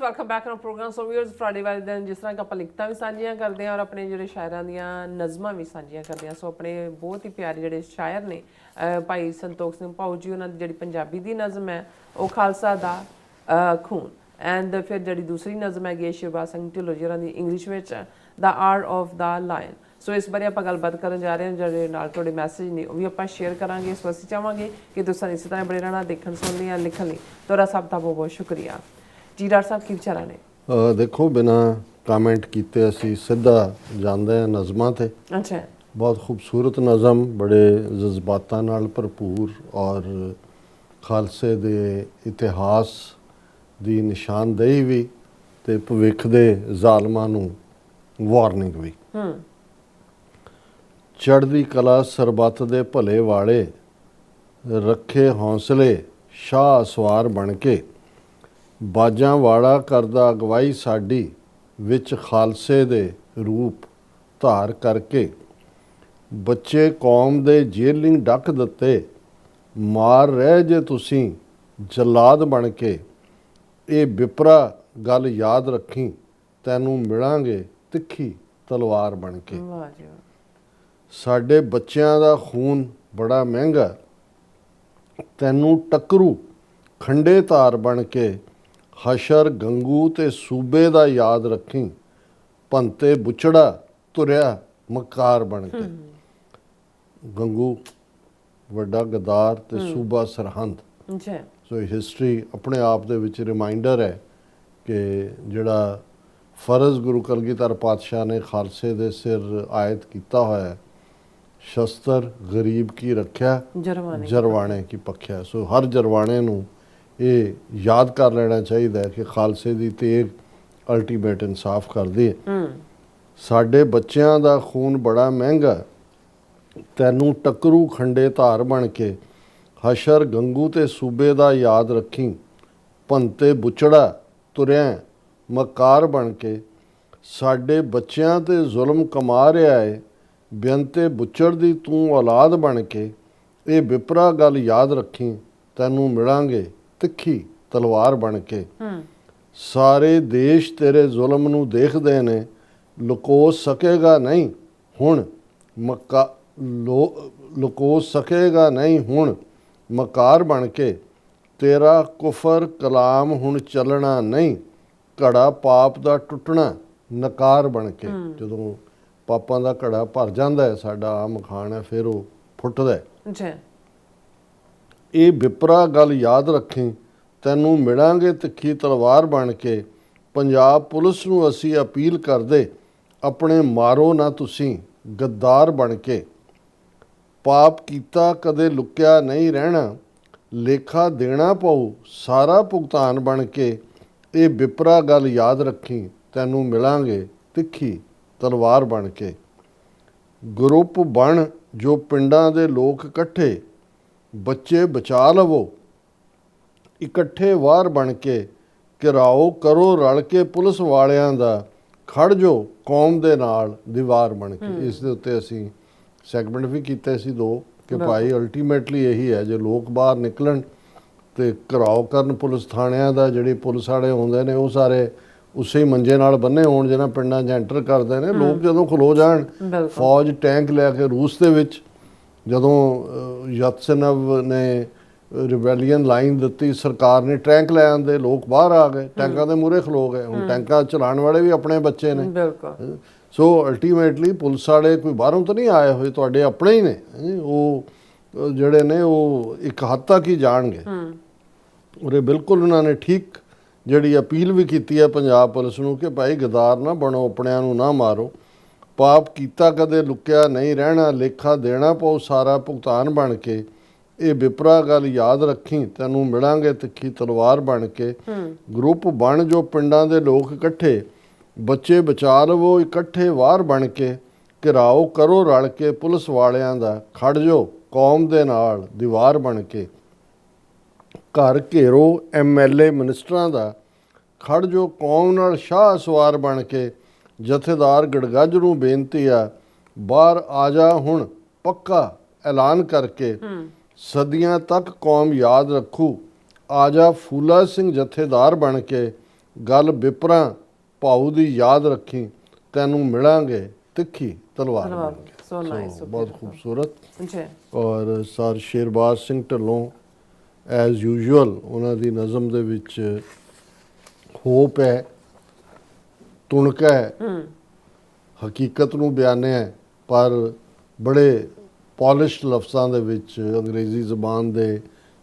Welcome back on programme. So viewers, Friday ਵਾਲੇ ਦਿਨ ਜਿਸ ਤਰ੍ਹਾਂ ਕਿ ਆਪਾਂ ਲਿਖਤਾਂ ਵੀ ਸਾਂਝੀਆਂ ਕਰਦੇ ਹਾਂ ਔਰ ਆਪਣੇ ਜਿਹੜੇ ਸ਼ਾਇਰਾਂ ਦੀਆਂ ਨਜ਼ਮਾਂ ਵੀ ਸਾਂਝੀਆਂ ਕਰਦੇ ਹਾਂ। ਸੋ ਆਪਣੇ ਬਹੁਤ ਹੀ ਪਿਆਰੇ ਜਿਹੜੇ ਸ਼ਾਇਰ ਨੇ ਭਾਈ ਸੰਤੋਖ ਸਿੰਘ ਭਾਊ ਜੀ, ਉਹਨਾਂ ਦੀ ਜਿਹੜੀ ਪੰਜਾਬੀ ਦੀ ਨਜ਼ਮ ਹੈ ਉਹ ਖਾਲਸਾ ਦਾ ਖੂਨ, ਐਂਡ ਫਿਰ ਜਿਹੜੀ ਦੂਸਰੀ ਨਜ਼ਮ ਹੈਗੀ ਸ਼ਿਵਰਾਜ ਸਿੰਘ ਢਿੱਲੋਂ ਜੀ ਉਹਨਾਂ ਦੀ ਇੰਗਲਿਸ਼ ਵਿੱਚ ਦਾ ਆਰਟ ਆਫ ਦਾ ਲਾਇਨ। ਸੋ ਇਸ ਬਾਰੇ ਆਪਾਂ ਗੱਲਬਾਤ ਕਰਨ ਜਾ ਰਹੇ ਹਾਂ, ਜਿਹੜੇ ਨਾਲ ਤੁਹਾਡੇ ਮੈਸੇਜ ਨੇ ਉਹ ਵੀ ਆਪਾਂ ਸ਼ੇਅਰ ਕਰਾਂਗੇ। ਇਸ ਵਾਸਤੇ ਚਾਹਾਂਗੇ ਕਿ ਤੁਸੀਂ ਇਸੇ ਤਰ੍ਹਾਂ ਬੜੇ ਰਹਿਣਾ, ਦੇਖਣ ਸੁਣਨ ਜਾਂ ਲਿਖਣ ਲਈ ਤੁਹਾਡਾ ਸਭ ਦਾ ਬਹੁਤ ਬਹੁਤ ਸ਼ੁਕਰੀਆ ਜੀ। ਡਾਕਟਰ ਸਾਹਿਬ ਕੀ ਵਿਚਾਰਾਂ ਨੇ? ਦੇਖੋ, ਬਿਨਾਂ ਕਾਮੈਂਟ ਕੀਤੇ ਅਸੀਂ ਸਿੱਧਾ ਜਾਂਦੇ ਹਾਂ ਨਜ਼ਮਾਂ 'ਤੇ। ਅੱਛਾ, ਬਹੁਤ ਖੂਬਸੂਰਤ ਨਜ਼ਮ, ਬੜੇ ਜਜ਼ਬਾਤਾਂ ਨਾਲ ਭਰਪੂਰ ਔਰ ਖਾਲਸੇ ਦੇ ਇਤਿਹਾਸ ਦੀ ਨਿਸ਼ਾਨਦੇਹੀ ਵੀ ਅਤੇ ਭਵਿੱਖ ਦੇ ਜ਼ਾਲਮਾਂ ਨੂੰ ਵਾਰਨਿੰਗ ਵੀ। ਚੜ੍ਹਦੀ ਕਲਾ ਸਰਬੱਤ ਦੇ ਭਲੇ ਵਾਲੇ, ਰੱਖੇ ਹੌਸਲੇ ਸ਼ਾਹ ਸਵਾਰ ਬਣ ਕੇ, ਬਾਜਾਂ ਵਾਲਾ ਕਰਦਾ ਅਗਵਾਈ ਸਾਡੀ, ਵਿੱਚ ਖਾਲਸੇ ਦੇ ਰੂਪ ਧਾਰ ਕਰਕੇ, ਬੱਚੇ ਕੌਮ ਦੇ ਜੇਲਿੰਗ ਡੱਕ ਦਿੱਤੇ, ਮਾਰ ਰਹਿ ਜੇ ਤੁਸੀਂ ਜਲਾਦ ਬਣ ਕੇ, ਇਹ ਵਿਪਰਾ ਗੱਲ ਯਾਦ ਰੱਖੀ, ਤੈਨੂੰ ਮਿਲਾਂਗੇ ਤਿੱਖੀ ਤਲਵਾਰ ਬਣ ਕੇ। ਵਾਹ ਜੀ ਵਾਹ। ਸਾਡੇ ਬੱਚਿਆਂ ਦਾ ਖੂਨ ਬੜਾ ਮਹਿੰਗਾ, ਤੈਨੂੰ ਟੱਕਰੂ ਖੰਡੇ ਧਾਰ ਬਣ ਕੇ, ਹਸ਼ਰ ਗੰਗੂ ਤੇ ਸੂਬੇ ਦਾ ਯਾਦ ਰੱਖੀ, ਭੰਤੇ ਬੁੱਚੜਾ ਤੁਰਿਆ ਮਕਾਰ ਬਣ ਕੇ। ਗੰਗੂ ਵੱਡਾ ਗਦਾਰ ਤੇ ਸੂਬਾ ਸਰਹੰਦ। ਸੋ ਹਿਸਟਰੀ ਆਪਣੇ ਆਪ ਦੇ ਵਿੱਚ ਰਿਮਾਈਂਡਰ ਹੈ ਕਿ ਜਿਹੜਾ ਫਰਜ਼ ਗੁਰੂ ਕਲਗੀਧਰ ਪਾਤਸ਼ਾਹ ਨੇ ਖਾਲਸੇ ਦੇ ਸਿਰ ਆਇਤ ਕੀਤਾ ਹੋਇਆ ਹੈ, ਸ਼ਸਤਰ ਗਰੀਬ ਕੀ ਰੱਖਿਆ, ਜਰਵਾਣੇ ਕੀ ਪੱਖਿਆ। ਸੋ ਹਰ ਜਰਵਾਣੇ ਨੂੰ ਇਹ ਯਾਦ ਕਰ ਲੈਣਾ ਚਾਹੀਦਾ ਹੈ ਕਿ ਖਾਲਸੇ ਦੀ ਤੇਗ ਅਲਟੀਮੇਟ ਇਨਸਾਫ ਕਰਦੀ ਹੈ। ਸਾਡੇ ਬੱਚਿਆਂ ਦਾ ਖੂਨ ਬੜਾ ਮਹਿੰਗਾ, ਤੈਨੂੰ ਟੱਕਰੂ ਖੰਡੇ ਧਾਰ ਬਣ ਕੇ, ਹਸ਼ਰ ਗੰਗੂ ਤੇ ਸੂਬੇ ਦਾ ਯਾਦ ਰੱਖੀ, ਭੰਤੇ ਬੁੱਚੜਾ ਤੁਰਿਆ ਮਕਾਰ ਬਣ ਕੇ, ਸਾਡੇ ਬੱਚਿਆਂ ਤੇ ਜ਼ੁਲਮ ਕਮਾ ਰਿਹਾ ਏ, ਬੇਅੰਤੇ ਬੁੱਚੜ ਦੀ ਤੂੰ ਔਲਾਦ ਬਣ ਕੇ, ਇਹ ਵਿਪਰਾ ਗੱਲ ਯਾਦ ਰੱਖੀ, ਤੈਨੂੰ ਮਿਲਾਂਗੇ ਤਿੱਖੀ ਤਲਵਾਰ ਬਣ ਕੇ। ਸਾਰੇ ਦੇਸ਼ ਤੇਰੇ ਜ਼ੁਲਮ ਨੂੰ ਦੇਖਦੇ ਨੇ, ਲੁਕੋ ਸਕੇਗਾ ਨਹੀਂ ਹੁਣ ਲੁਕੋ ਸਕੇਗਾ ਨਹੀਂ ਹੁਣ ਮਕਾਰ ਬਣ ਕੇ, ਤੇਰਾ ਕੁਫਰ ਕਲਾਮ ਹੁਣ ਚੱਲਣਾ ਨਹੀਂ, ਘੜਾ ਪਾਪ ਦਾ ਟੁੱਟਣਾ ਨਕਾਰ ਬਣ ਕੇ। ਜਦੋਂ ਪਾਪਾਂ ਦਾ ਘੜਾ ਭਰ ਜਾਂਦਾ ਹੈ, ਸਾਡਾ ਆਮ ਖਾਨ ਹੈ, ਫਿਰ ਉਹ ਫੁੱਟਦਾ। ਇਹ ਵਿਪਰਾ ਗੱਲ ਯਾਦ ਰੱਖੀ, ਤੈਨੂੰ ਮਿਲਾਂਗੇ ਤਿੱਖੀ ਤਲਵਾਰ ਬਣ ਕੇ, ਪੰਜਾਬ ਪੁਲਿਸ ਨੂੰ ਅਸੀਂ ਅਪੀਲ ਕਰਦੇ, ਆਪਣੇ ਮਾਰੋ ਨਾ ਤੁਸੀਂ ਗੱਦਾਰ ਬਣ ਕੇ, ਪਾਪ ਕੀਤਾ ਕਦੇ ਲੁਕਿਆ ਨਹੀਂ ਰਹਿਣਾ, ਲੇਖਾ ਦੇਣਾ ਪਊ ਸਾਰਾ ਭੁਗਤਾਨ ਬਣ ਕੇ, ਇਹ ਵਿਪਰਾ ਗੱਲ ਯਾਦ ਰੱਖੀ, ਤੈਨੂੰ ਮਿਲਾਂਗੇ ਤਿੱਖੀ ਤਲਵਾਰ ਬਣ ਕੇ। ਗਰੁੱਪ ਬਣ ਜੋ ਪਿੰਡਾਂ ਦੇ ਲੋਕ ਇਕੱਠੇ, ਬੱਚੇ ਬਚਾ ਲਵੋ ਇਕੱਠੇ ਵਾਰ ਬਣ ਕੇ, ਘਿਰਾਓ ਕਰੋ ਰਲ ਕੇ ਪੁਲਿਸ ਵਾਲਿਆਂ ਦਾ, ਖੜ ਜੋ ਕੌਮ ਦੇ ਨਾਲ ਦੀਵਾਰ ਬਣ ਕੇ। ਇਸ ਦੇ ਉੱਤੇ ਅਸੀਂ ਸੈਗਮੈਂਟ ਵੀ ਕੀਤੇ ਸੀ ਦੋ, ਕਿ ਭਾਈ ਅਲਟੀਮੇਟਲੀ ਇਹੀ ਹੈ, ਜੇ ਲੋਕ ਬਾਹਰ ਨਿਕਲਣ ਤੇ ਘਿਰਾਓ ਕਰਨ ਪੁਲਿਸ ਥਾਣਿਆਂ ਦਾ, ਜਿਹੜੇ ਪੁਲਿਸ ਵਾਲੇ ਹੁੰਦੇ ਨੇ ਉਹ ਸਾਰੇ ਉਸੇ ਹੀ ਮੰਜੇ ਨਾਲ ਬੰਨੇ ਹੋਣ ਜਿਹਨਾਂ ਪਿੰਡਾਂ 'ਚ ਐਂਟਰ ਕਰਦੇ ਨੇ। ਲੋਕ ਜਦੋਂ ਖਲੋ ਜਾਣ, ਫੌਜ ਟੈਂਕ ਲੈ ਕੇ, ਰੂਸ ਦੇ ਵਿੱਚ ਜਦੋਂ ਯਤਸੇਨਵ ਨੇ ਰਿਬੈਲੀਅਨ ਲਾਈਨ ਦਿੱਤੀ, ਸਰਕਾਰ ਨੇ ਟੈਂਕ ਲੈ ਆਂਦੇ, ਲੋਕ ਬਾਹਰ ਆ ਗਏ, ਟੈਂਕਾਂ ਦੇ ਮੂਹਰੇ ਖਲੋ ਗਏ। ਹੁਣ ਟੈਂਕਾਂ ਚਲਾਉਣ ਵਾਲੇ ਵੀ ਆਪਣੇ ਬੱਚੇ ਨੇ। ਸੋ ਅਲਟੀਮੇਟਲੀ ਪੁਲਿਸ ਵਾਲੇ ਕੋਈ ਬਾਹਰੋਂ ਤਾਂ ਨਹੀਂ ਆਏ ਹੋਏ, ਤੁਹਾਡੇ ਆਪਣੇ ਹੀ ਨੇ। ਉਹ ਜਿਹੜੇ ਨੇ ਉਹ ਇੱਕ ਹੱਦ ਤੱਕ ਹੀ ਜਾਣਗੇ। ਉਰੇ ਬਿਲਕੁਲ ਉਹਨਾਂ ਨੇ ਠੀਕ ਜਿਹੜੀ ਅਪੀਲ ਵੀ ਕੀਤੀ ਹੈ ਪੰਜਾਬ ਪੁਲਿਸ ਨੂੰ ਕਿ ਭਾਈ ਗਦਾਰ ਨਾ ਬਣੋ, ਆਪਣਿਆਂ ਨੂੰ ਨਾ ਮਾਰੋ, ਪਾਪ ਕੀਤਾ ਕਦੇ ਲੁਕਿਆ ਨਹੀਂ ਰਹਿਣਾ, ਲੇਖਾ ਦੇਣਾ ਪਊ ਸਾਰਾ ਭੁਗਤਾਨ ਬਣ ਕੇ, ਇਹ ਵਿਪਰਾ ਗੱਲ ਯਾਦ ਰੱਖੀ, ਤੈਨੂੰ ਮਿਲਾਂਗੇ ਤਿੱਖੀ ਤਲਵਾਰ ਬਣ ਕੇ। ਗਰੁੱਪ ਬਣ ਜੋ ਪਿੰਡਾਂ ਦੇ ਲੋਕ ਇਕੱਠੇ, ਬੱਚੇ ਬਚਾ ਲਵੋ ਇਕੱਠੇ ਵਾਰ ਬਣ ਕੇ, ਘਿਰਾਓ ਕਰੋ ਰਲ ਕੇ ਪੁਲਿਸ ਵਾਲਿਆਂ ਦਾ, ਖੜ ਜੋ ਕੌਮ ਦੇ ਨਾਲ ਦੀਵਾਰ ਬਣ ਕੇ, ਘਰ ਘੇਰੋ MLA ਮਿਨਿਸਟਰਾਂ ਦਾ, ਖੜ ਜੋ ਕੌਮ ਨਾਲ ਸ਼ਾਹ ਸਵਾਰ ਬਣ ਕੇ, ਜਥੇਦਾਰ ਗੜਗੱਜ ਨੂੰ ਬੇਨਤੀ ਆ, ਬਾਹਰ ਆ ਜਾ ਹੁਣ ਪੱਕਾ ਐਲਾਨ ਕਰਕੇ, ਸਦੀਆਂ ਤੱਕ ਕੌਮ ਯਾਦ ਰੱਖੂ, ਆ ਜਾ ਫੂਲਾ ਸਿੰਘ ਜਥੇਦਾਰ ਬਣ ਕੇ, ਗੱਲ ਬਿਪਰਾਂ ਭਾਊ ਦੀ ਯਾਦ ਰੱਖੀ, ਤੈਨੂੰ ਮਿਲਾਂਗੇ ਤਿੱਖੀ ਤਲਵਾਰ ਬਣ ਕੇ। so nice, so ਬਹੁਤ beautiful. ਖੂਬਸੂਰਤ। ਜੀ ਔਰ sir Sherbaz Singh Dhillon as usual ਉਹਨਾਂ ਦੀ ਨਜ਼ਮ ਦੇ ਵਿੱਚ ਹੋਪ ਹੈ, ਤੁਣਕਾ ਹੈ, ਹਕੀਕਤ ਨੂੰ ਬਿਆਨਿਆ ਹੈ, ਪਰ ਬੜੇ ਪੋਲਿਸ਼ਡ ਲਫ਼ਜ਼ਾਂ ਦੇ ਵਿੱਚ ਅੰਗਰੇਜ਼ੀ ਜ਼ਬਾਨ ਦੇ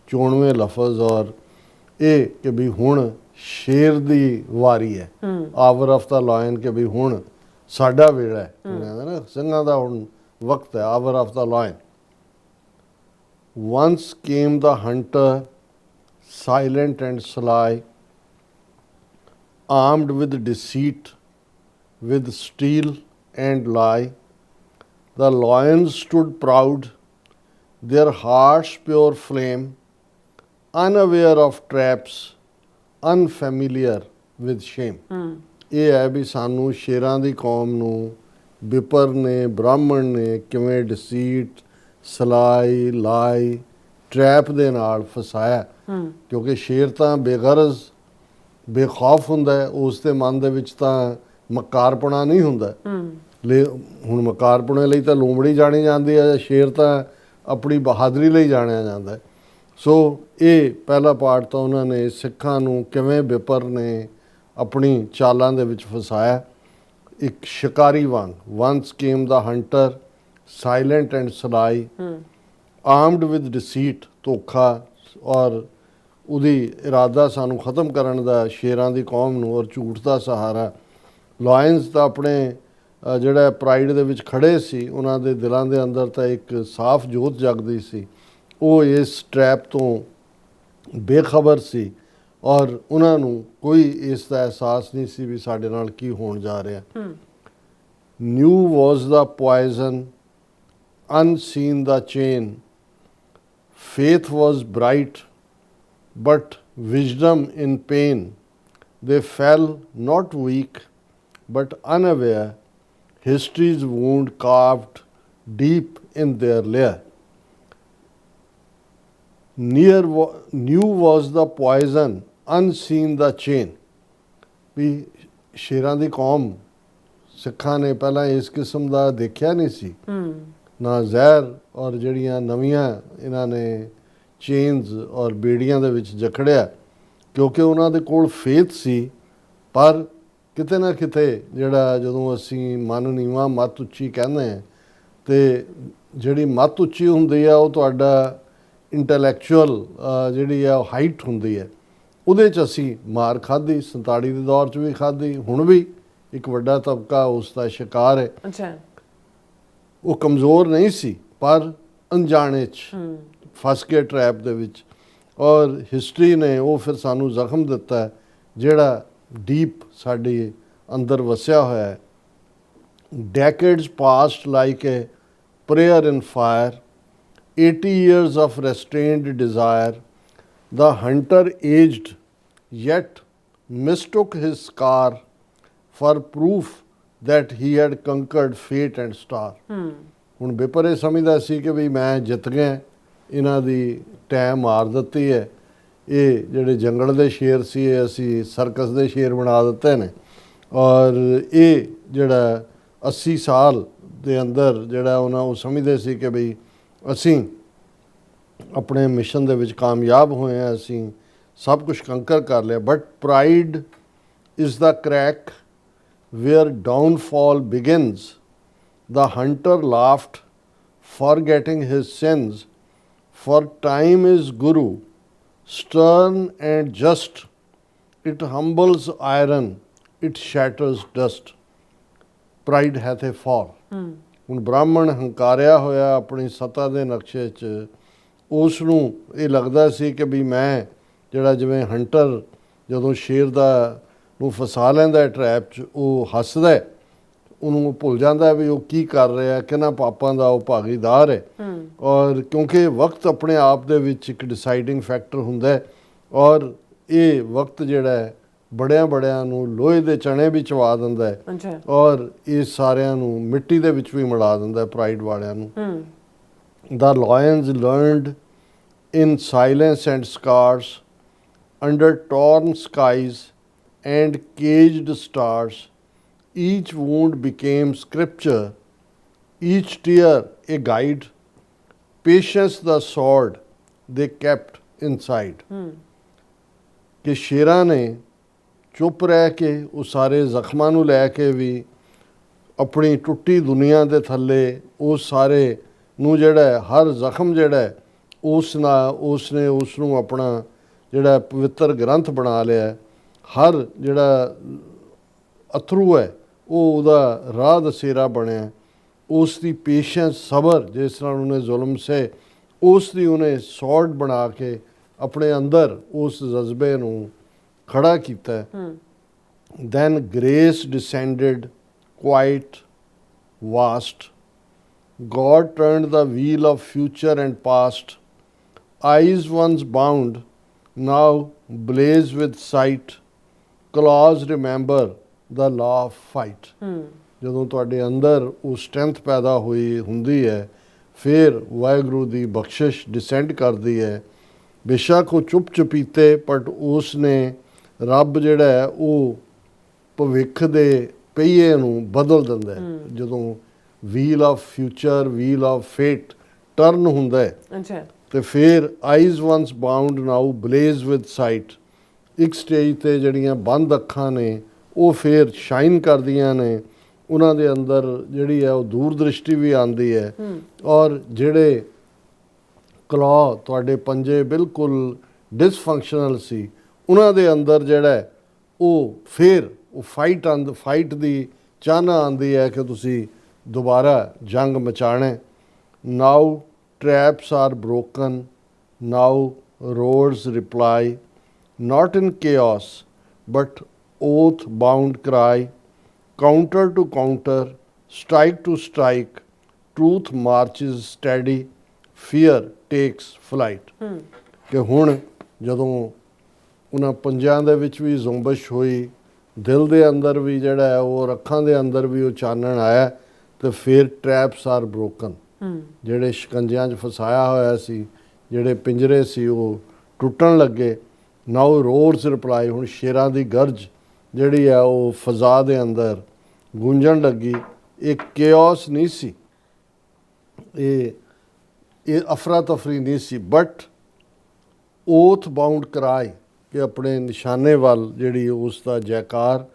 94 ਲਫ਼ਜ਼, ਔਰ ਇਹ ਕਿ ਵੀ ਹੁਣ ਸ਼ੇਰ ਦੀ ਵਾਰੀ ਹੈ, ਆਵਰ ਆਫ ਦਾ ਲਾਇਨ, ਕਿ ਵੀ ਹੁਣ ਸਾਡਾ ਵੇਲਾ ਹੈ, ਕਹਿੰਦਾ ਨਾ ਸਿੰਘਾਂ ਦਾ ਹੁਣ ਵਕਤ ਹੈ, hour of the lion. Once came the hunter, silent and sly, armed with deceit, with steel and lie. The lions stood proud, their hearts pure flame, unaware of traps, unfamiliar with shame. ਇਹ ਹੈ ਵੀ ਸਾਨੂੰ ਸ਼ੇਰਾਂ ਦੀ ਕੌਮ ਨੂੰ ਬਿਪਰ ਨੇ, ਬ੍ਰਾਹਮਣ ਨੇ ਕਿਵੇਂ ਡਿਸੀਟ, ਸਲਾਈ, ਲਾਈ, ਟਰੈਪ ਦੇ ਨਾਲ ਫਸਾਇਆ। ਕਿਉਂਕਿ ਸ਼ੇਰ ਤਾਂ ਬੇਗਰਜ਼ ਬੇਖੌਫ ਹੁੰਦਾ ਹੈ, ਉਸ ਦੇ ਮਨ ਦੇ ਵਿੱਚ ਤਾਂ ਮਕਾਰਪਣਾ ਨਹੀਂ ਹੁੰਦਾ। ਹੁਣ ਮਕਾਰਪਣੇ ਲਈ ਤਾਂ ਲੂੰਬੜੀ ਜਾਣੀ ਜਾਂਦੀ ਹੈ, ਸ਼ੇਰ ਤਾਂ ਆਪਣੀ ਬਹਾਦਰੀ ਲਈ ਜਾਣਿਆ ਜਾਂਦਾ ਹੈ। ਸੋ ਇਹ ਪਹਿਲਾ ਪਾਰਟ ਤਾਂ ਉਹਨਾਂ ਨੇ ਸਿੱਖਾਂ ਨੂੰ ਕਿਵੇਂ ਬਿਪਰ ਨੇ ਆਪਣੀ ਚਾਲਾਂ ਦੇ ਵਿੱਚ ਫਸਾਇਆ, ਇੱਕ ਸ਼ਿਕਾਰੀ ਵਾਂਗ। Ones came the hunter, silent and ਸਲਾਈ, ਆਰਮਡ ਵਿਦ ਡਿਸੀਟ, ਧੋਖਾ, ਔਰ ਉਹਦੀ ਇਰਾਦਾ ਸਾਨੂੰ ਖ਼ਤਮ ਕਰਨ ਦਾ ਸ਼ੇਰਾਂ ਦੀ ਕੌਮ ਨੂੰ, ਔਰ ਝੂਠ ਦਾ ਸਹਾਰਾ। ਲਾਇਨਸ ਤਾਂ ਆਪਣੇ ਜਿਹੜਾ ਪ੍ਰਾਈਡ ਦੇ ਵਿੱਚ ਖੜੇ ਸੀ, ਉਹਨਾਂ ਦੇ ਦਿਲਾਂ ਦੇ ਅੰਦਰ ਤਾਂ ਇੱਕ ਸਾਫ਼ ਜੋਤ ਜਗਦੀ ਸੀ। ਉਹ ਇਸ ਟਰੈਪ ਤੋਂ ਬੇਖਬਰ ਸੀ, ਔਰ ਉਹਨਾਂ ਨੂੰ ਕੋਈ ਇਸ ਦਾ ਅਹਿਸਾਸ ਨਹੀਂ ਸੀ ਵੀ ਸਾਡੇ ਨਾਲ ਕੀ ਹੋਣ ਜਾ ਰਿਹਾ। New was the poison, unseen the chain. Faith was bright, but wisdom in pain. They fell not weak, but unaware, history's wound carved deep in their lair. New was the poison, unseen the chain. ਵੀ ਸ਼ੇਰਾਂ ਦੀ ਕੌਮ ਸਿੱਖਾਂ ਨੇ ਪਹਿਲਾਂ ਇਸ ਕਿਸਮ ਦਾ ਦੇਖਿਆ ਨਹੀਂ ਸੀ, ਨਾ ਜ਼ਹਿਰ ਔਰ ਜਿਹੜੀਆਂ ਨਵੀਆਂ ਇਹਨਾਂ ਨੇ ਚੇਨਸ ਔਰ ਬੇੜੀਆਂ ਦੇ ਵਿੱਚ ਜਕੜਿਆ, ਕਿਉਂਕਿ ਉਹਨਾਂ ਦੇ ਕੋਲ ਫੇਥ ਸੀ। ਪਰ ਕਿਤੇ ਨਾ ਕਿਤੇ ਜਿਹੜਾ ਜਦੋਂ ਅਸੀਂ ਮਨ ਨੀਵਾਂ ਮੱਤ ਉੱਚੀ ਕਹਿੰਦੇ ਹਾਂ, ਅਤੇ ਜਿਹੜੀ ਮੱਤ ਉੱਚੀ ਹੁੰਦੀ ਆ ਉਹ ਤੁਹਾਡਾ ਇੰਟੈਲੈਕਚੁਅਲ ਜਿਹੜੀ ਆ ਉਹ ਹਾਈਟ ਹੁੰਦੀ ਹੈ, ਉਹਦੇ 'ਚ ਅਸੀਂ ਮਾਰ ਖਾਧੀ। 47 ਦੇ ਦੌਰ 'ਚ ਵੀ ਖਾਧੀ, ਹੁਣ ਵੀ ਇੱਕ ਵੱਡਾ ਤਬਕਾ ਉਸ ਦਾ ਸ਼ਿਕਾਰ ਹੈ। ਅੱਛਾ, ਉਹ ਕਮਜ਼ੋਰ ਨਹੀਂ ਸੀ, ਪਰ ਅਣਜਾਣੇ 'ਚ ਫਸ ਕੇ ਟਰੈਪ ਦੇ ਵਿੱਚ, ਔਰ ਹਿਸਟਰੀ ਨੇ ਉਹ ਫਿਰ ਸਾਨੂੰ ਜ਼ਖਮ ਦਿੱਤਾ ਜਿਹੜਾ ਡੀਪ ਸਾਡੇ ਅੰਦਰ ਵਸਿਆ ਹੋਇਆ ਹੈ। Decades passed like a prayer in fire, 80 years of restrained desire. The hunter aged, yet mistook his scar for proof that he had conquered fate and star. ਹੁਣ ਬਿਪਰ ਇਹ ਸਮਝਦਾ ਸੀ ਕਿ ਵੀ ਮੈਂ ਜਿੱਤ ਗਿਆ, ਇਹਨਾਂ ਦੀ ਟੈਮ ਮਾਰ ਦਿੱਤੀ ਹੈ, ਇਹ ਜਿਹੜੇ ਜੰਗਲ ਦੇ ਸ਼ੇਰ ਸੀ ਇਹ ਅਸੀਂ ਸਰਕਸ ਦੇ ਸ਼ੇਰ ਬਣਾ ਦਿੱਤੇ ਨੇ, ਔਰ ਇਹ ਜਿਹੜਾ 80 ਸਾਲ ਦੇ ਅੰਦਰ ਜਿਹੜਾ ਉਹ ਸਮਝਦੇ ਸੀ ਕਿ ਬਈ ਅਸੀਂ ਆਪਣੇ ਮਿਸ਼ਨ ਦੇ ਵਿੱਚ ਕਾਮਯਾਬ ਹੋਏ ਹਾਂ, ਅਸੀਂ ਸਭ ਕੁਝ ਕੰਕਰ ਕਰ ਲਿਆ। But pride is the crack where downfall begins. The hunter laughed, forgetting his sins, for time is Guru, stern and just. It humbles iron, it shatters dust. Pride hath a fall. ਹੁਣ ਬ੍ਰਾਹਮਣ ਹੰਕਾਰਿਆ ਹੋਇਆ ਆਪਣੀ ਸੱਤਾ ਦੇ ਨਕਸ਼ੇ 'ਚ, ਉਸ ਨੂੰ ਇਹ ਲੱਗਦਾ ਸੀ ਕਿ ਵੀ ਮੈਂ ਜਿਹੜਾ ਜਿਵੇਂ ਹੰਟਰ ਜਦੋਂ ਸ਼ੇਰ ਦਾ ਨੂੰ ਫਸਾ ਲੈਂਦਾ ਟਰੈਪ 'ਚ, ਉਹ ਹੱਸਦਾ, ਉਹਨੂੰ ਭੁੱਲ ਜਾਂਦਾ ਵੀ ਉਹ ਕੀ ਕਰ ਰਿਹਾ, ਕਿਹਨਾਂ ਪਾਪਾਂ ਦਾ ਉਹ ਭਾਗੀਦਾਰ ਹੈ। ਔਰ ਕਿਉਂਕਿ ਵਕਤ ਆਪਣੇ ਆਪ ਦੇ ਵਿੱਚ ਇੱਕ ਡਿਸਾਈਡਿੰਗ ਫੈਕਟਰ ਹੁੰਦਾ, ਔਰ ਇਹ ਵਕਤ ਜਿਹੜਾ ਹੈ ਬੜਿਆਂ ਨੂੰ ਲੋਹੇ ਦੇ ਚਣੇ ਵੀ ਚਵਾ ਦਿੰਦਾ ਹੈ, ਔਰ ਇਹ ਸਾਰਿਆਂ ਨੂੰ ਮਿੱਟੀ ਦੇ ਵਿੱਚ ਵੀ ਮਿਲਾ ਦਿੰਦਾ ਪ੍ਰਾਈਡ ਵਾਲਿਆਂ ਨੂੰ। The lions learned in silence and scars, under torn skies, and caged stars. Each wound became scripture, each tear a guide. Patience the sword they kept inside. ਕਿ ਸ਼ੇਰਾਂ ਨੇ ਚੁੱਪ ਰਹਿ ਕੇ ਉਹ ਸਾਰੇ ਜ਼ਖਮਾਂ ਨੂੰ ਲੈ ਕੇ ਵੀ ਆਪਣੀ ਟੁੱਟੀ ਦੁਨੀਆ ਦੇ ਥੱਲੇ ਉਸ ਸਾਰੇ ਨੂੰ ਜਿਹੜਾ ਹੈ, ਹਰ ਜ਼ਖਮ ਜਿਹੜਾ ਹੈ, ਉਸਨੇ ਉਸ ਨੂੰ ਆਪਣਾ ਜਿਹੜਾ ਪਵਿੱਤਰ ਗ੍ਰੰਥ ਬਣਾ ਲਿਆ ਹੈ। ਹਰ ਜਿਹੜਾ ਅਥਰੂ ਹੈ ਉਹ ਉਹਦਾ ਰਾਹ ਦਸੇਰਾ ਬਣਿਆ। ਉਸ ਦੀ ਪੇਸ਼ੈਂਸ, ਸਬਰ, ਜਿਸ ਨਾਲ ਉਹਨੇ ਜ਼ੁਲਮ ਸੇ, ਉਸ ਦੀ ਉਹਨੇ ਸੌਰਡ ਬਣਾ ਕੇ ਆਪਣੇ ਅੰਦਰ ਉਸ ਜਜ਼ਬੇ ਨੂੰ ਖੜਾ ਕੀਤਾ। Then grace descended quite vast. God turned the wheel of future and past. Eyes once bound, now blaze with sight. Claws remember the law of fight. ਜਦੋਂ ਤੁਹਾਡੇ ਅੰਦਰ ਉਹ ਸਟਰੈਂਥ ਪੈਦਾ ਹੋਈ ਹੁੰਦੀ ਹੈ, ਫਿਰ ਵਾਹਿਗੁਰੂ ਦੀ ਬਖਸ਼ਿਸ਼ ਡਿਸੈਂਡ ਕਰਦੀ ਹੈ। ਬੇਸ਼ੱਕ ਉਹ ਚੁੱਪ ਚੁਪੀਤੇ, ਬਟ ਉਸ ਨੇ ਰੱਬ ਜਿਹੜਾ ਹੈ ਉਹ ਭਵਿੱਖ ਦੇ ਪਹੀਏ ਨੂੰ ਬਦਲ ਦਿੰਦਾ ਹੈ। ਜਦੋਂ wheel of future, wheel of fate turn ਹੁੰਦਾ ਹੈ, ਅੱਛਾ, ਤੇ ਫਿਰ eyes once bound now blaze with sight. ਇੱਕ ਸਟੇਜ ਤੇ ਜਿਹੜੀਆਂ ਬੰਦ ਅੱਖਾਂ ਨੇ ਉਹ ਫਿਰ ਸ਼ਾਈਨ ਕਰਦੀਆਂ ਨੇ, ਉਹਨਾਂ ਦੇ ਅੰਦਰ ਜਿਹੜੀ ਹੈ ਉਹ ਦੂਰ ਦ੍ਰਿਸ਼ਟੀ ਵੀ ਆਉਂਦੀ ਹੈ। ਔਰ ਜਿਹੜੇ ਕਲੌ, ਤੁਹਾਡੇ ਪੰਜੇ ਬਿਲਕੁਲ ਡਿਸਫੰਕਸ਼ਨਲ ਸੀ, ਉਹਨਾਂ ਦੇ ਅੰਦਰ ਜਿਹੜਾ ਉਹ ਫਿਰ ਉਹ ਫਾਈਟ ਦੀ ਚਾਹਨਾ ਆਉਂਦੀ ਹੈ ਕਿ ਤੁਸੀਂ ਦੁਬਾਰਾ ਜੰਗ ਮਚਾਣਾ। Now traps are broken, now roads reply, not in chaos but oath bound cry, counter to counter, strike to strike, truth marches steady, fear takes flight. ਕਿ ਹੁਣ ਜਦੋਂ ਉਹਨਾਂ ਪੰਜਾਂ ਦੇ ਵਿੱਚ ਵੀ ਜ਼ੁੰਬਸ਼ ਹੋਈ, ਦਿਲ ਦੇ ਅੰਦਰ ਵੀ ਜਿਹੜਾ ਹੈ ਉਹ, ਅੱਖਾਂ ਦੇ ਅੰਦਰ ਵੀ ਉਹ ਚਾਨਣ ਆਇਆ, ਤੇ ਫਿਰ ਟ੍ਰੈਪਸ ਆਰ ਬ੍ਰੋਕਨ। ਜਿਹੜੇ ਸ਼ਿਕੰਜਿਆਂ 'ਚ ਫਸਾਇਆ ਹੋਇਆ ਸੀ, ਜਿਹੜੇ ਪਿੰਜਰੇ ਸੀ, ਉਹ ਟੁੱਟਣ ਲੱਗੇ। ਨਾਓ ਰੋਡਸ ਰਿਪਲਾਈ, ਹੁਣ ਸ਼ੇਰਾਂ ਦੀ ਗਰਜ ਜਿਹੜੀ ਹੈ ਉਹ ਫਜ਼ਾ ਦੇ ਅੰਦਰ ਗੂੰਜਣ ਲੱਗੀ। ਇਹ ਕੇਓਸ ਨਹੀਂ ਸੀ, ਇਹ ਅਫਰਾ ਤਫਰੀ ਨਹੀਂ ਸੀ, ਬਟ ਓਥ ਬਾਉਂਡ ਕਰਾਈ, ਕਿ ਆਪਣੇ ਨਿਸ਼ਾਨੇ ਵੱਲ ਜਿਹੜੀ ਉਸ ਦਾ ਜੈਕਾਰ।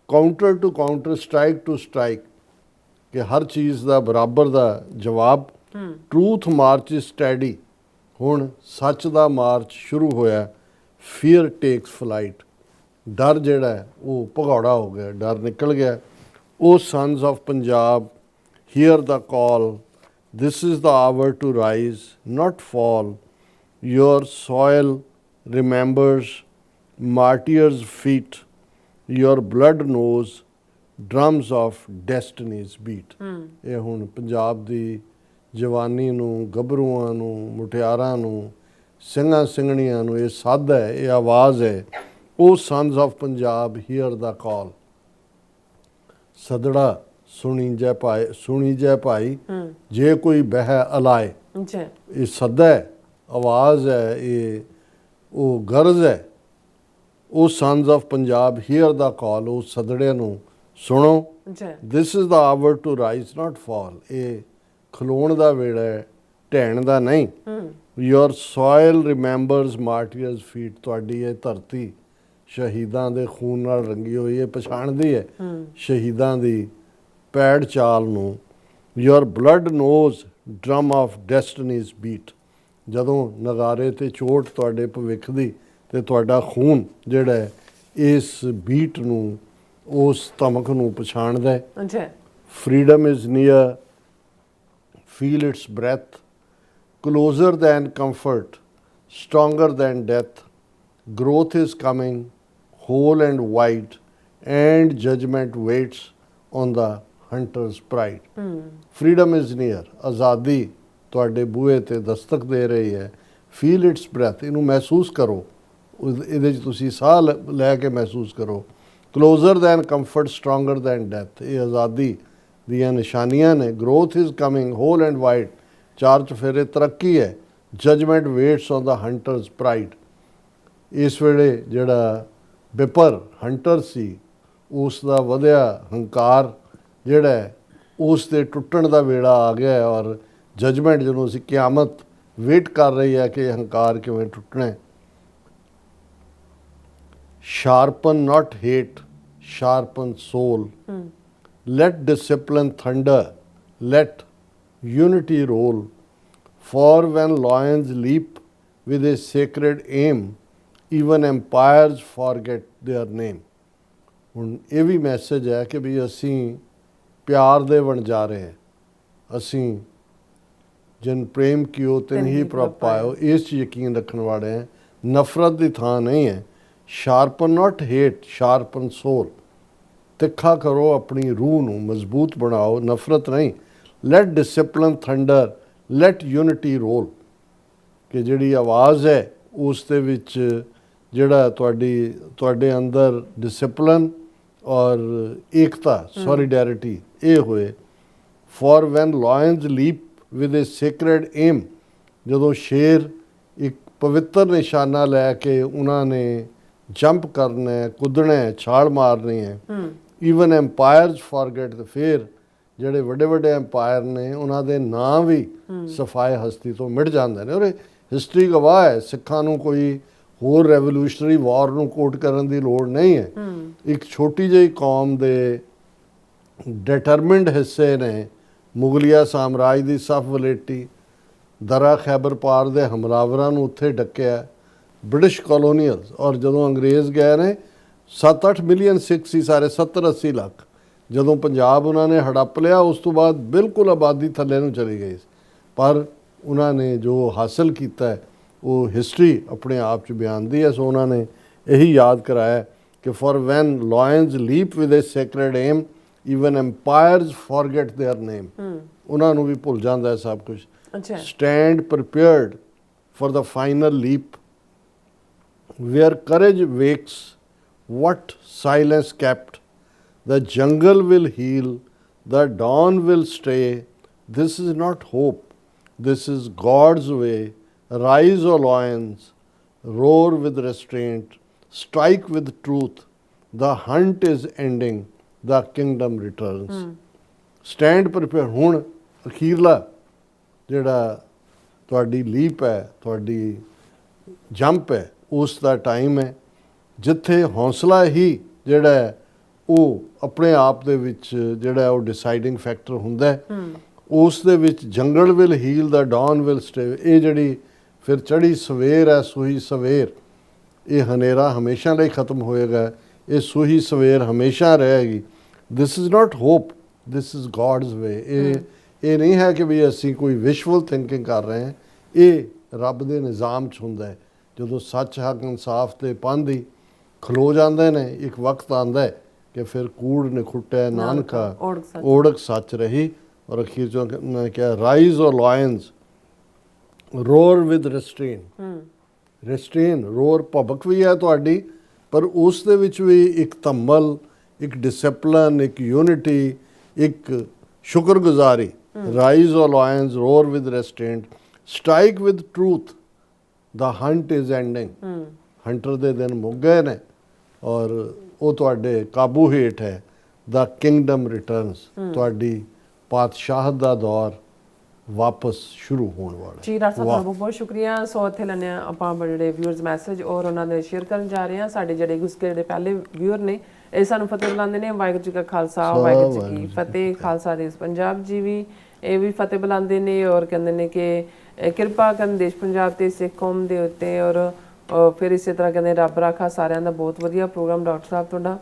Counter to counter, strike to strike, ਕਿ ਹਰ ਚੀਜ਼ ਦਾ ਬਰਾਬਰ ਦਾ ਜਵਾਬ। ਟਰੂਥ ਮਾਰਚ ਸਟੈਡੀ, ਹੁਣ ਸੱਚ ਦਾ ਮਾਰਚ ਸ਼ੁਰੂ ਹੋਇਆ। ਫੀਅਰ ਟੇਕਸ ਫਲਾਈਟ, ਡਰ ਜਿਹੜਾ ਹੈ ਉਹ ਭਗੌੜਾ ਹੋ ਗਿਆ, ਡਰ ਨਿਕਲ ਗਿਆ। ਉਹ sons of Punjab, here the call, this is the hour to rise not fall, your soil remembers martyrs' feet, your blood knows drums of destiny's beat. ਇਹ ਹੁਣ ਪੰਜਾਬ ਦੀ ਜਵਾਨੀ ਨੂੰ, ਗੱਭਰੂਆਂ ਨੂੰ, ਮੁਟਿਆਰਾਂ ਨੂੰ, ਸਿੰਘਾਂ ਸਿੰਘਣੀਆਂ ਨੂੰ ਇਹ ਸੱਦ ਹੈ, ਇਹ ਆਵਾਜ਼ ਹੈ। ਉਹ sons of Punjab, here the ਕਾਲ, ਸਦੜਾ ਸੁਣੀ ਜੈ ਭਾਈ, ਜੇ ਕੋਈ ਬਹਿ ਅਲਾਏ। ਇਹ ਸੱਦਾ ਹੈ, ਆਵਾਜ਼ ਹੈ, ਇਹ ਉਹ ਗਰਜ਼ ਹੈ। ਉਹ sons of Punjab, here the call, ਉਹ ਸਦੜੇ ਨੂੰ ਸੁਣੋ। This is the hour to rise not fall, ਇਹ ਖਲੋਣ ਦਾ ਵੇੜਾ ਹੈ, ਢਹਿਣ ਦਾ ਨਹੀਂ। ਯੋਰ ਸੋਇਲ ਰਿਮੈਂਬਰਸ ਮਾਰਟੀਅਰਸ ਫੀਟ, ਤੁਹਾਡੀ ਇਹ ਧਰਤੀ ਸ਼ਹੀਦਾਂ ਦੇ ਖੂਨ ਨਾਲ ਰੰਗੀ ਹੋਈ ਹੈ, ਪਛਾਣਦੀ ਹੈ ਸ਼ਹੀਦਾਂ ਦੀ ਪੈੜ ਚਾਲ ਨੂੰ। Your blood knows drum of destiny's beat, ਜਦੋਂ ਨਗਾਰੇ ਤੇ ਚੋਟ ਤੁਹਾਡੇ ਭਵਿੱਖ ਦੀ, ਤੇ ਤੁਹਾਡਾ ਖੂਨ ਜਿਹੜਾ ਹੈ ਇਸ ਬੀਟ ਨੂੰ, ਉਸ ਧਮਕ ਨੂੰ ਪਛਾਣਦਾ ਹੈ। Freedom is near, feel its breath, closer than comfort, stronger than death, growth is coming, whole and white, and judgment waits on the hunter's pride. Freedom is near, ਆਜ਼ਾਦੀ ਤੁਹਾਡੇ ਬੂਹੇ ਤੇ ਦਸਤਕ ਦੇ ਰਹੀ ਹੈ। ਫੀਲ ਇਟਸ ਬ੍ਰੈਥ, ਇਹਨੂੰ ਮਹਿਸੂਸ ਕਰੋ, ਇਹਦੇ 'ਚ ਤੁਸੀਂ ਸਾਹ ਲੈ ਕੇ ਮਹਿਸੂਸ ਕਰੋ। Closer than comfort, stronger than death, ਇਹ ਆਜ਼ਾਦੀ ਦੀਆਂ ਨਿਸ਼ਾਨੀਆਂ ਨੇ। Growth is coming, whole and white, ਚਾਰ ਚੁਫੇਰੇ ਤਰੱਕੀ ਹੈ। Judgment waits on the hunter's pride, ਇਸ ਵੇਲੇ ਜਿਹੜਾ ਬਿਪਰ ਹੰਟਰ ਸੀ, ਉਸ ਦਾ ਵਧਿਆ ਹੰਕਾਰ ਜਿਹੜਾ ਹੈ, ਉਸ ਦੇ ਟੁੱਟਣ ਦਾ ਵੇਲਾ ਆ ਗਿਆ ਹੈ। ਔਰ ਜਜਮੈਂਟ ਜਦੋਂ ਅਸੀਂ ਕਿਆਮਤ ਵੇਟ ਕਰ ਰਹੀ ਹੈ ਕਿ ਇਹ ਹੰਕਾਰ ਕਿਵੇਂ ਟੁੱਟਣਾ ਹੈ। ਸ਼ਾਰਪਨ ਨਾਟ hate, ਸ਼ਾਰਪਨ sole, let discipline thunder, let unity roll, for when lions leap with a sacred aim, even empires forget their name. ਹੁਣ ਇਹ ਵੀ ਮੈਸੇਜ ਹੈ ਕਿ ਵੀ ਅਸੀਂ ਪਿਆਰ ਦੇ ਵਣਜਾਰੇ ਹਾਂ। ਅਸੀਂ ਜਿਨ ਪ੍ਰੇਮ ਕੀਓ ਤਿਨ ਹੀ ਪ੍ਰਭ ਪਾਇਓ, ਇਸ 'ਚ ਯਕੀਨ ਰੱਖਣ ਵਾਲੇ ਹੈ। ਨਫ਼ਰਤ ਦੀ ਥਾਂ ਨਹੀਂ ਹੈ। ਸ਼ਾਰਪਨ ਨਾਟ ਹੇਟ, ਸ਼ਾਰਪਨ ਸੋਲ, ਤਿੱਖਾ ਕਰੋ ਆਪਣੀ ਰੂਹ ਨੂੰ, ਮਜ਼ਬੂਤ ਬਣਾਓ, ਨਫ਼ਰਤ ਨਹੀਂ। Let discipline thunder, let unity roll, ਕਿ ਜਿਹੜੀ ਆਵਾਜ਼ ਹੈ ਉਸ ਦੇ ਵਿੱਚ ਜਿਹੜਾ ਤੁਹਾਡੇ ਅੰਦਰ ਡਿਸਿਪਲਿਨ ਔਰ ਏਕਤਾ, ਸੋਲੀਡੈਰਿਟੀ ਇਹ ਹੋਏ। For when lions leap with a sacred aim, ਜਦੋਂ ਸ਼ੇਰ ਇੱਕ ਪਵਿੱਤਰ ਨਿਸ਼ਾਨਾ ਲੈ ਕੇ ਉਹਨਾਂ ਨੇ ਜੰਪ ਕਰਨਾ ਹੈ, ਕੁੱਦਣਾ ਹੈ, ਛਾਲ ਮਾਰਨੀ ਹੈ। ਈਵਨ ਐਮਪਾਇਰਸ ਫॉरगेट, ਤੇ ਫਿਰ ਜਿਹੜੇ ਵੱਡੇ ਵੱਡੇ ਐਮਪਾਇਰ ਨੇ ਉਹਨਾਂ ਦੇ ਨਾਂ ਵੀ ਸਫਾਏ ਹਸਤੀ ਤੋਂ ਮਿਟ ਜਾਂਦੇ ਨੇ। ਔਰ ਹਿਸਟਰੀ ਗਵਾਹ ਹੈ, ਸਿੱਖਾਂ ਨੂੰ ਕੋਈ ਹੋਰ ਰੈਵੋਲੂਸ਼ਨਰੀ ਵਾਰ ਨੂੰ ਕੋਟ ਕਰਨ ਦੀ ਲੋੜ ਨਹੀਂ ਹੈ। ਇੱਕ ਛੋਟੀ ਜਿਹੀ ਕੌਮ ਦੇ ਡਿਟਰਮਿੰਡ ਹਿੱਸੇ ਨੇ ਮੁਗਲਿਆ ਸਾਮਰਾਜ ਦੀ ਸਫ ਵਲੇਟੀ, ਦਰਾ ਖੈਬਰ ਪਾਰ ਦੇ ਹਮਲਾਵਰਾਂ ਨੂੰ ਉੱਥੇ ਡੱਕਿਆ, ਬ੍ਰਿਟਿਸ਼ ਕਲੋਨੀਅਲਸ। ਔਰ ਜਦੋਂ ਅੰਗਰੇਜ਼ ਗਏ ਨੇ 7-8 ਮਿਲੀਅਨ ਸਿੱਖ ਸੀ ਸਾਰੇ, 70-80 ਲੱਖ। ਜਦੋਂ ਪੰਜਾਬ ਉਹਨਾਂ ਨੇ ਹੜੱਪ ਲਿਆ ਉਸ ਤੋਂ ਬਾਅਦ ਬਿਲਕੁਲ ਆਬਾਦੀ ਥੱਲੇ ਨੂੰ ਚਲੀ ਗਈ। ਪਰ ਉਹਨਾਂ ਨੇ ਜੋ ਹਾਸਲ ਕੀਤਾ ਹੈ ਉਹ ਹਿਸਟਰੀ ਆਪਣੇ ਆਪ 'ਚ ਬਿਆਨਦੀ ਹੈ। ਸੋ ਉਹਨਾਂ ਨੇ ਇਹੀ ਯਾਦ ਕਰਾਇਆ ਕਿ for when lions leap with a sacred aim, even empires forget their name, ਉਹਨਾਂ ਨੂੰ ਵੀ ਭੁੱਲ ਜਾਂਦਾ ਹੈ ਸਭ ਕੁਝ। Stand prepared for the final leap, where courage wakes what silence kept, the jungle will heal, the dawn will stay, this is not hope, this is God's way, rise O lions, roar with restraint, strike with truth, the hunt is ending, the kingdom returns. Stand prepared, ਹੁਣ ਅਖੀਰਲਾ ਜਿਹੜਾ ਤੁਹਾਡੀ leap ਹੈ, ਤੁਹਾਡੀ jump ਹੈ, ਉਸ ਦਾ time ਹੈ ਜਿੱਥੇ ਹੌਸਲਾ ਹੀ ਜਿਹੜਾ ਹੈ ਉਹ ਆਪਣੇ ਆਪ ਦੇ ਵਿੱਚ ਜਿਹੜਾ ਉਹ ਡਿਸਾਈਡਿੰਗ ਫੈਕਟਰ ਹੁੰਦਾ ਹੈ। ਉਸ ਦੇ ਵਿੱਚ jungle will heal, the dawn will stay, ਇਹ ਜਿਹੜੀ ਫਿਰ ਚੜ੍ਹੀ ਸਵੇਰ ਹੈ, ਸੂਹੀ ਸਵੇਰ, ਇਹ ਹਨੇਰਾ ਹਮੇਸ਼ਾ ਲਈ ਖਤਮ ਹੋਏਗਾ, ਇਹ ਸੂਹੀ ਸਵੇਰ ਹਮੇਸ਼ਾ ਰਹੇਗੀ। This is not hope, this is God's way. ਇਹ ਨਹੀਂ ਹੈ ਕਿ ਵੀ ਅਸੀਂ ਕੋਈ ਵਿਸ਼ਵਲ ਥਿੰਕਿੰਗ ਕਰ ਰਹੇ ਹਾਂ, ਇਹ ਰੱਬ ਦੇ ਨਿਜ਼ਾਮ 'ਚ ਹੁੰਦਾ ਹੈ। ਜਦੋਂ ਸੱਚ, ਹੱਕ, ਇਨਸਾਫ ਤੇ ਪਾਂਦੀ ਖਲੋ ਜਾਂਦੇ ਨੇ, ਇੱਕ ਵਕਤ ਆਉਂਦਾ ਹੈ ਕਿ ਫਿਰ ਕੂੜ ਨਿਖੁੱਟਿਆ ਨਾਨਕਾ, ਓੜਕ ਸੱਚ ਰਹੀ। ਔਰ ਅਖੀਰ 'ਚ ਉਹਨਾਂ ਨੇ ਕਿਹਾ rise our lions, roar with ਰੈਸਟ੍ਰੇਨ। ਰੈਸਟ੍ਰੇਨ, roar ਭਬਕ ਵੀ ਹੈ ਤੁਹਾਡੀ, ਪਰ ਉਸ ਦੇ ਵਿੱਚ ਵੀ ਇੱਕ ਧੰਮਲ, ਇੱਕ ਡਿਸਿਪਲਨ, ਇੱਕ ਯੂਨਿਟੀ, ਇੱਕ ਸ਼ੁਕਰਗੁਜ਼ਾਰੀ। Rise our lions, roar with restraint, strike with truth, the hunt is ending. Hunter ਦੇ ਦਿਨ ਮੁੱਕ ਗਏ ਨੇ ਔਰ ਉਹ ਤੁਹਾਡੇ ਕਾਬੂ ਹੇਠ ਹੈ। ਦਾ ਕਿੰਗਡਮ ਰਿਟਰਨਸ, ਤੁਹਾਡੀ ਪਾਤਸ਼ਾਹਤ ਦਾ ਦੌਰ ਵਾਪਸ ਸ਼ੁਰੂ ਹੋਣ ਵਾਲਾ ਜੀ। ਡਾਕਟਰ ਸਾਹਿਬ ਬਹੁਤ ਬਹੁਤ ਸ਼ੁਕਰੀਆ। ਸੋ ਇੱਥੇ ਲੈਂਦੇ ਹਾਂ ਆਪਾਂ ਜਿਹੜੇ ਵਿਊਅਰਸ ਮੈਸੇਜ ਔਰ ਉਹਨਾਂ ਦੇ ਸ਼ੇਅਰ ਕਰਨ ਜਾ ਰਹੇ ਹਾਂ। ਸਾਡੇ ਜਿਹੜੇ ਗੁਸਕੇ ਜਿਹੜੇ ਪਹਿਲੇ ਵਿਊਅਰ ਨੇ ਇਹ ਸਾਨੂੰ ਫਤਿਹ ਬੁਲਾਉਂਦੇ ਨੇ, ਵਾਹਿਗੁਰੂ ਜੀ ਕਾ ਖਾਲਸਾ ਵਾਹਿਗੁਰੂ ਜੀ ਕੀ ਫਤਿਹ। ਖਾਲਸਾ ਦੇਸ਼ ਪੰਜਾਬ ਜੀ ਵੀ ਇਹ ਵੀ ਫਤਿਹ ਬੁਲਾਉਂਦੇ ਨੇ ਔਰ ਕਹਿੰਦੇ ਨੇ ਕਿ ਕਿਰਪਾ ਕਰਨ ਦੇਸ਼ ਪੰਜਾਬ ਤੇ ਸਿੱਖ ਕੌਮ ਦੇ ਉੱਤੇ। ਔਰ ਫਿਰ ਇਸੇ ਤਰ੍ਹਾਂ ਕਹਿੰਦੇ ਰੱਬ ਰਾਖਾ ਸਾਰਿਆਂ ਦਾ। ਬਹੁਤ ਵਧੀਆ ਪ੍ਰੋਗਰਾਮ ਡਾਕਟਰ ਸਾਹਿਬ ਤੁਹਾਡਾ।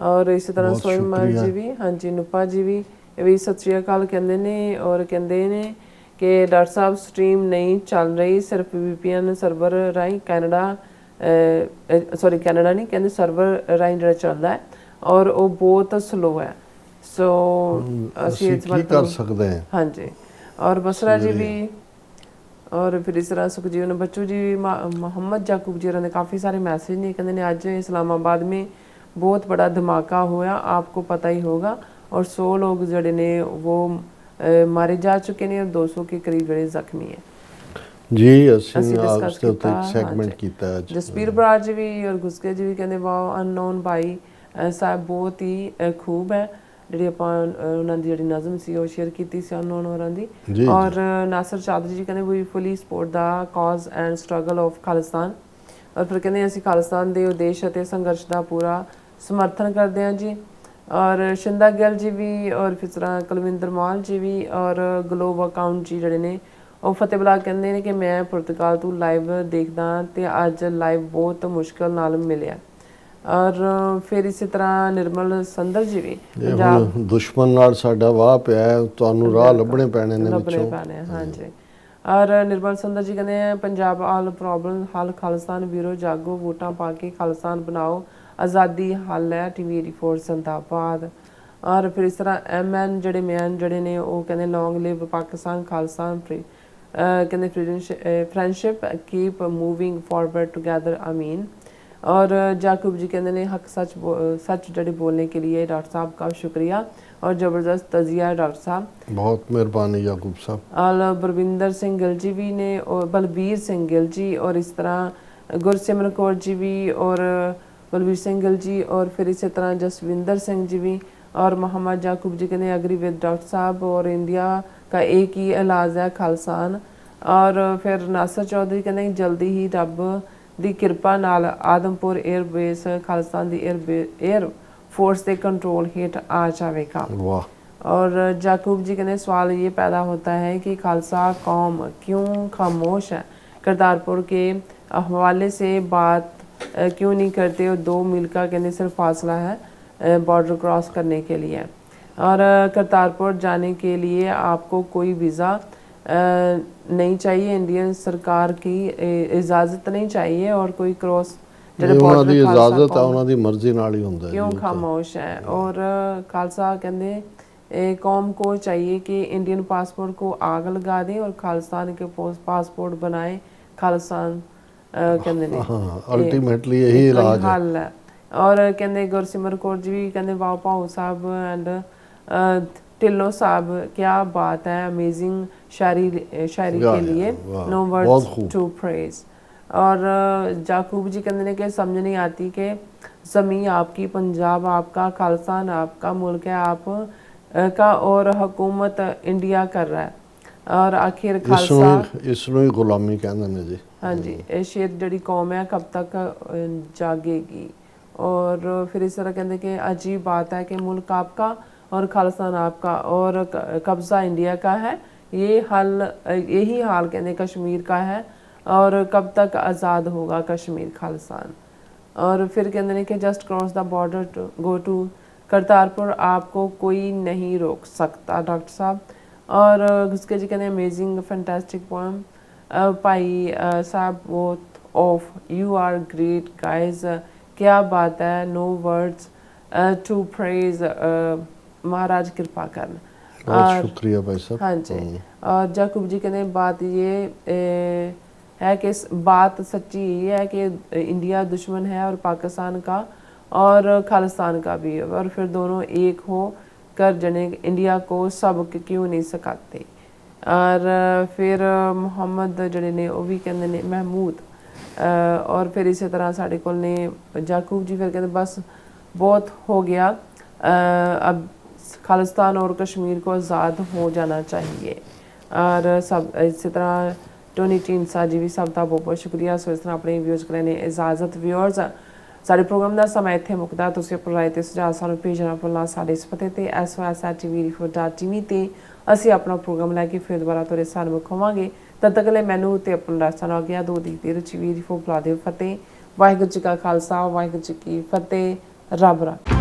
ਔਰ ਇਸੇ ਤਰ੍ਹਾਂ ਸੋਇਮਾ ਜੀ ਵੀ, ਹਾਂਜੀ ਨੂਪਾ ਜੀ ਵੀ, ਇਹ ਵੀ ਸਤਿ ਸ਼੍ਰੀ ਅਕਾਲ ਕਹਿੰਦੇ ਨੇ। ਔਰ ਕਹਿੰਦੇ ਨੇ ਕਿ ਡਾਕਟਰ ਸਾਹਿਬ ਸਟ੍ਰੀਮ ਨਹੀਂ ਚੱਲ ਰਹੀ, ਸਿਰਫ VPN ਸਰਵਰ ਰਾਹੀਂ ਕੈਨੇਡਾ, ਸੌਰੀ ਕੈਨੇਡਾ ਨਹੀਂ ਕਹਿੰਦੇ, ਸਰਵਰ ਰਾਹੀਂ ਜਿਹੜਾ ਚੱਲਦਾ ਹੈ ਔਰ ਉਹ ਬਹੁਤ ਸਲੋ ਹੈ। ਸੋ ਅਸੀਂ ਇਸ ਕੀ ਕਰ ਸਕਦੇ ਹਾਂ। ਹਾਂਜੀ। ਔਰ ਬਸਰਾ ਜੀ ਵੀ, ਔਰ ਫਿਰ ਇਸ ਤਰ੍ਹਾਂ ਸੁਖਜੀਵਨ ਬੱਚੂ ਜੀ, मोहम्मद याकूब जी ने काफ़ी सारे मैसेज ने। कहते हैं आज इस्लामाबाद में बहुत बड़ा धमाका होया, आपको पता ही होगा, और 100 लोग जड़े ने वो मारे जा चुके हैं और 200 के करीब जड़े जख्मी हैं। ਜੀ ਅਸੀਂ ਅਸੀਂ discuss ਆਪਸ ਦੇ ਉੱਤੇ ਕੀਤਾ, ਸੈਗਮੈਂਟ ਹਾਂਜੀ। ਕੀਤਾ ਅੱਜ। ਜਸਪੀਰ ਬਰਾੜ ਜੀ ਵੀ ਔਰ ਗੁਸਕੇ ਜੀ ਵੀ ਕਹਿੰਦੇ ਵਾਹ ਅਨਨੋਨ ਭਾਈ ਸਾਹਿਬ ਬਹੁਤ ਹੀ ਖੂਬ ਹੈ, ਜਿਹੜੀ ਆਪਾਂ ਉਹਨਾਂ ਦੀ ਜਿਹੜੀ ਨਜ਼ਮ ਸੀ ਉਹ ਸ਼ੇਅਰ ਕੀਤੀ ਸੀ ਅਨਨੋਨ ਹੋਰਾਂ ਦੀ। ਜੀ ਔਰ ਨਾਸਰ ਚਾਦਰੀ ਜੀ ਕਹਿੰਦੇ we fully support the cause and struggle of Khalistan. ਔਰ ਫਿਰ ਕਹਿੰਦੇ ਅਸੀਂ ਖਾਲਿਸਤਾਨ ਦੇ ਉਦੇਸ਼ ਅਤੇ ਸੰਘਰਸ਼ ਦਾ ਪੂਰਾ ਸਮਰਥਨ ਕਰਦੇ ਹਾਂ ਜੀ। ਔਰ ਸ਼ਿੰਦਾ ਗਿੱਲ ਜੀ ਵੀ ਔਰ ਫਿਰ ਤਰ੍ਹਾਂ ਕੁਲਵਿੰਦਰ ਮਾਲ ਜੀ ਵੀ ਔਰ ਗਲੋਬ ਅਕਾਊਂਟ ਜੀ ਜਿਹੜੇ ਨੇ ਉਹ ਫਤਿਹ ਬਲਾਕ ਕਹਿੰਦੇ ਨੇ ਕਿ ਮੈਂ ਪੁਰਤਗਾਲ ਤੋਂ ਲਾਈਵ ਦੇਖਦਾ ਤੇ ਅੱਜ ਲਾਈਵ ਬਹੁਤ ਮੁਸ਼ਕਲ ਨਾਲ ਮਿਲਿਆ। ਔਰ ਫਿਰ ਇਸੇ ਤਰ੍ਹਾਂ ਨਿਰਮਲ ਸੰਦਰ ਜੀ ਵੀ ਇਹ ਹੁਣ ਦੁਸ਼ਮਣ ਨਾਲ ਸਾਡਾ ਵਾਹ ਪਿਆ ਹੈ, ਤੁਹਾਨੂੰ ਰਾਹ ਲੱਭਣੇ ਪੈਣੇ ਨੇ ਵਿੱਚੋਂ। ਹਾਂਜੀ। ਔਰ ਨਿਰਮਲ ਸੰਦਰ ਜੀ ਕਹਿੰਦੇ ਆ ਪੰਜਾਬ ਆਲ ਪ੍ਰੋਬਲਮ ਹੱਲ ਖਾਲਿਸਤਾਨ ਵੀਰੋ ਜਾਗੋ, ਵੋਟਾਂ ਪਾ ਕੇ ਖਾਲਿਸਤਾਨ ਬਣਾਓ, ਆਜ਼ਾਦੀ ਹੱਲ ਹੈ, ਟੀਵੀ 84 ਜ਼ਿੰਦਾਬਾਦ। ਔਰ ਫਿਰ ਇਸ ਤਰ੍ਹਾਂ MN ਜਿਹੜੇ ਨੇ ਉਹ ਕਹਿੰਦੇ ਲੌਂਗ ਲਿਵ ਪਾਕਿਸਤਾਨ ਖਾਲਿਸਤਾਨ ਕਹਿੰਦੇ ਫਰੈਂਡਸ਼ਿਪ ਕੀਪ ਮੂਵਿੰਗ ਫॉरवर्ड टुगेदर आमीन। और जाकूब जी कहते हैं हक सच जड़े बोलने के लिए डॉक्टर साहब का शुक्रिया और ज़बरदस्त तजिया है डॉक्टर साहब, बहुत मेहरबानी याकूब साहब। और बलविंदर सिंह गिल जी भी ने और बलबीर सिंह गिल जी और इस तरह गुरसिमरन कौर जी भी और बलबीर सिंह गिल जी और फिर इसी तरह जसविंदर सिंह जी भी और मोहम्मद जाकूब जी कहते अग्री विद डॉक्टर साहब और इंडिया का एक ही इलाज है खालिस्तान। और फिर नासर चौधरी कहते जल्दी ही रब ਦੀ ਕਿਰਪਾ ਨਾਲ ਆਦਮਪੁਰ 에ਅਰਬੇਸ ਖਾਲਿਸਤਾਨ ਦੀ 에ਅਰ फोर्स के कंट्रोल हेठ आ जाएगा। और जाकूब जी कहते सवाल ये पैदा होता है कि खालसा कौम क्यों खामोश है, करतारपुर के हवाले से बात क्यों नहीं करते, और 2 मील का कहते सिर्फ फासला है बॉर्डर क्रॉस करने के लिए, और करतारपुर जाने के लिए आपको कोई वीज़ा नहीं चाहिए, इंडियन सरकार की इजाज़त नहीं चाहिए, और कोई क्रॉस ਉਹਨਾਂ ਦੀ ਇਜਾਜ਼ਤ ਹੈ, ਉਹਨਾਂ ਦੀ ਮਰਜ਼ੀ ਨਾਲ ਹੀ ਹੁੰਦਾ ਹੈ। क्यों खामोश है। और खालसा कहते कौम को चाहिए कि इंडियन पासपोर्ट को आग लगा दें और खालिस्तान के पासपोर्ट बनाए, खालिस्तान कहते अल्टीमेटली यही इलाज हल है। और कहते गुरसिमरन कौर जी भी कहते वाह भाऊ साहब एंड टिल्लो साहब क्या बात है, अमेजिंग शायरी के लिए नो वर्ड्स टू प्रेज। और जाकूब जी कहते हैं कि समझ नहीं आती कि ज़मीन आपकी, पंजाब आपका, खालिस्तान आपका मुल्क है आप का, और हुकूमत इंडिया कर रहा है, और आखिर खालसा इसनों ही गुलामी कहते हैं जी। हाँ जी, ये शेर जड़ी कौम है कब तक जागेगी। और फिर इस तरह कहते कि अजीब बात है कि मुल्क आपका और खालिस्तान आपका और कब्ज़ा इंडिया का है, यही हाल कहते कश्मीर का है, और कब तक आज़ाद होगा कश्मीर खालिस्तान। और फिर कहते हैं कि just cross the border to go to Kartarpur, आपको कोई नहीं रोक सकता डॉक्टर साहब। और घुसके जी कहते हैं अमेजिंग फैंटास्टिक पोएम भाई साहब, both of you are great guys, क्या बात है, नो वर्ड्स टू प्रेज, महाराज कृपा करना। बहुत शुक्रिया भाई साहब। हाँ जी। और जाकूब जी कहते हैं बात ये है कि बात सच्ची ये है कि इंडिया दुश्मन है और पाकिस्तान का और खालिस्तान का भी, और फिर दोनों एक हो कर जने इंडिया को सबक क्यों नहीं सिखाते। और फिर मुहम्मद जड़े ने वो भी कहते ने महमूद, और फिर इसी तरह साढ़े को ने जाकूब जी फिर कहते बस बहुत हो गया, अब खालिस्तान और कश्मीर को आज़ाद हो जाना चाहिए। और सब इसी तरह टोनी टीनसा जी भी सब का बहुत बहुत शुक्रिया। सो इस तरह अपने व्यूज़ करने इजाज़त। व्यूअर्स साढ़े प्रोग्राम का समय इत्थे मुकदा, तुसीं अपनी राय ते सुझाव सानूं भेजना भुल्लना साडे इस पते ते SOS@tvrefor.tv ते असीं अपना प्रोग्राम लैके फिर दोबारा तुहाडे सामने होवांगे। तद तक ले मैनूं ते अपने रास्ता ना गया दो दी TV 84 बुला दे फतेह। वाहिगुरू जी का खालसा, वाहिगुरू जी की फतेह। रब राखा।